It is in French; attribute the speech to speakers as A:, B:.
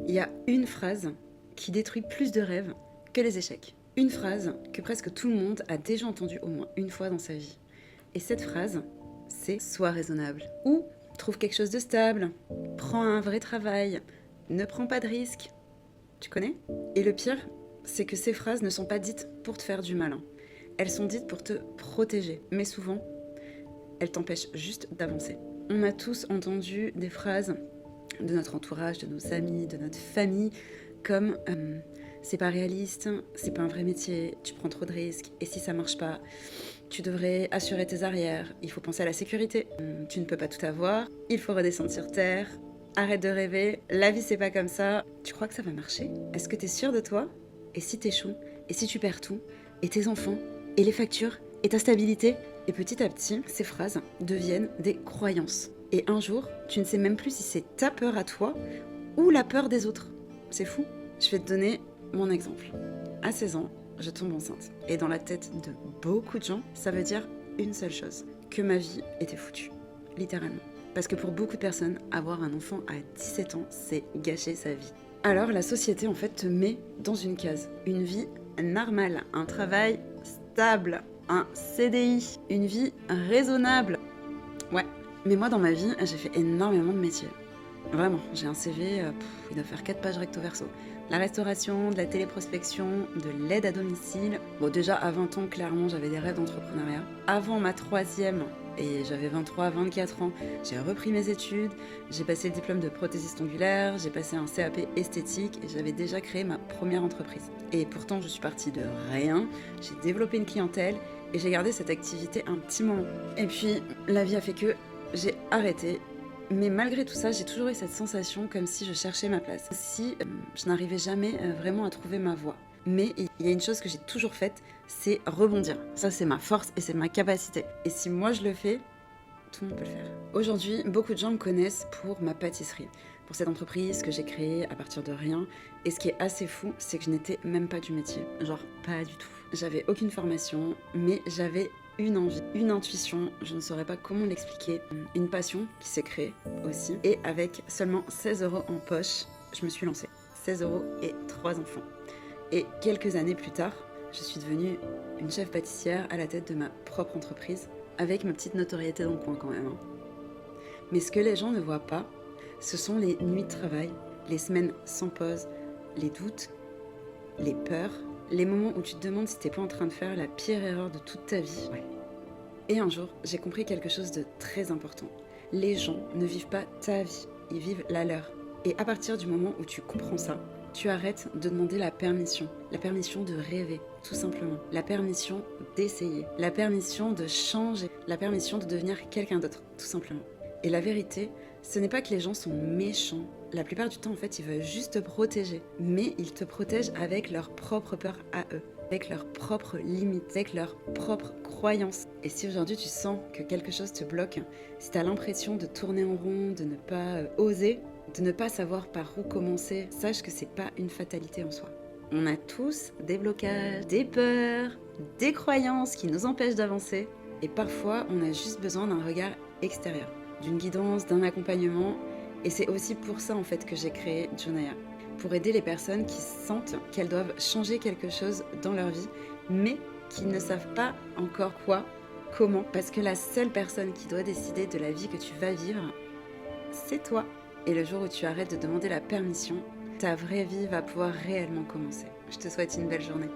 A: Il y a une phrase qui détruit plus de rêves que les échecs. Une phrase que presque tout le monde a déjà entendue au moins une fois dans sa vie. Et cette phrase, c'est « sois raisonnable » ou « trouve quelque chose de stable »,« prends un vrai travail »,« ne prends pas de risques ». Tu connais ? Et le pire, c'est que ces phrases ne sont pas dites pour te faire du mal. Elles sont dites pour te protéger. Mais souvent, elles t'empêchent juste d'avancer. On a tous entendu des phrases de notre entourage, de nos amis, de notre famille, comme c'est pas réaliste, c'est pas un vrai métier, tu prends trop de risques, et si ça marche pas, tu devrais assurer tes arrières, il faut penser à la sécurité, tu ne peux pas tout avoir, il faut redescendre sur terre, arrête de rêver, la vie c'est pas comme ça, tu crois que ça va marcher ? Est-ce que t'es sûr de toi ? Et si t'échoues ? Et si tu perds tout ? Et tes enfants ? Et les factures ? Et ta stabilité ? Et petit à petit, ces phrases deviennent des croyances. Et un jour, tu ne sais même plus si c'est ta peur à toi ou la peur des autres. C'est fou. Je vais te donner mon exemple. À 16 ans, je tombe enceinte. Et dans la tête de beaucoup de gens, ça veut dire une seule chose, que ma vie était foutue. Littéralement. Parce que pour beaucoup de personnes, avoir un enfant à 17 ans, c'est gâcher sa vie. Alors la société en fait te met dans une case. Une vie normale, un travail stable, un CDI, une vie raisonnable. Ouais. Mais moi dans ma vie, j'ai fait énormément de métiers. Vraiment, j'ai un CV, il doit faire 4 pages recto verso. La restauration, de la téléprospection, de l'aide à domicile. Bon, déjà à 20 ans, clairement, j'avais des rêves d'entrepreneuriat. Avant ma troisième, et j'avais 23, 24 ans, j'ai repris mes études, j'ai passé le diplôme de prothésiste ongulaire, j'ai passé un CAP esthétique et j'avais déjà créé ma première entreprise. Et pourtant, je suis partie de rien, j'ai développé une clientèle et j'ai gardé cette activité un petit moment. Et puis, la vie a fait que j'ai arrêté. Mais malgré tout ça, j'ai toujours eu cette sensation comme si je cherchais ma place. Si je n'arrivais jamais vraiment à trouver ma voie. Mais il y a une chose que j'ai toujours faite, c'est rebondir. Ça, c'est ma force et c'est ma capacité. Et si moi je le fais, tout le monde peut le faire. Aujourd'hui, beaucoup de gens me connaissent pour ma pâtisserie, pour cette entreprise que j'ai créée à partir de rien. Et ce qui est assez fou, c'est que je n'étais même pas du métier. Genre, pas du tout. J'avais aucune formation, mais j'avais une envie, une intuition, je ne saurais pas comment l'expliquer, une passion qui s'est créée aussi. Et avec seulement 16 € en poche, je me suis lancée. 16 € et 3 enfants. Et quelques années plus tard, je suis devenue une chef pâtissière à la tête de ma propre entreprise, avec ma petite notoriété dans le coin quand même. Mais ce que les gens ne voient pas, ce sont les nuits de travail, les semaines sans pause, les doutes, les peurs, les moments où tu te demandes si t'es pas en train de faire la pire erreur de toute ta vie. Ouais. Et un jour, j'ai compris quelque chose de très important. Les gens ne vivent pas ta vie, ils vivent la leur. Et à partir du moment où tu comprends ça, tu arrêtes de demander la permission de rêver, tout simplement, la permission d'essayer, la permission de changer, la permission de devenir quelqu'un d'autre, tout simplement. Et la vérité, ce n'est pas que les gens sont méchants. La plupart du temps, en fait, ils veulent juste te protéger. Mais ils te protègent avec leurs propres peurs à eux, avec leurs propres limites, avec leurs propres croyances. Et si aujourd'hui tu sens que quelque chose te bloque, si tu as l'impression de tourner en rond, de ne pas oser, de ne pas savoir par où commencer, sache que c'est pas une fatalité en soi. On a tous des blocages, des peurs, des croyances qui nous empêchent d'avancer. Et parfois, on a juste besoin d'un regard extérieur, d'une guidance, d'un accompagnement. Et c'est aussi pour ça en fait que j'ai créé Jonaya, pour aider les personnes qui sentent qu'elles doivent changer quelque chose dans leur vie, mais qui ne savent pas encore quoi, comment, parce que la seule personne qui doit décider de la vie que tu vas vivre, c'est toi. Et le jour où tu arrêtes de demander la permission, ta vraie vie va pouvoir réellement commencer. Je te souhaite une belle journée.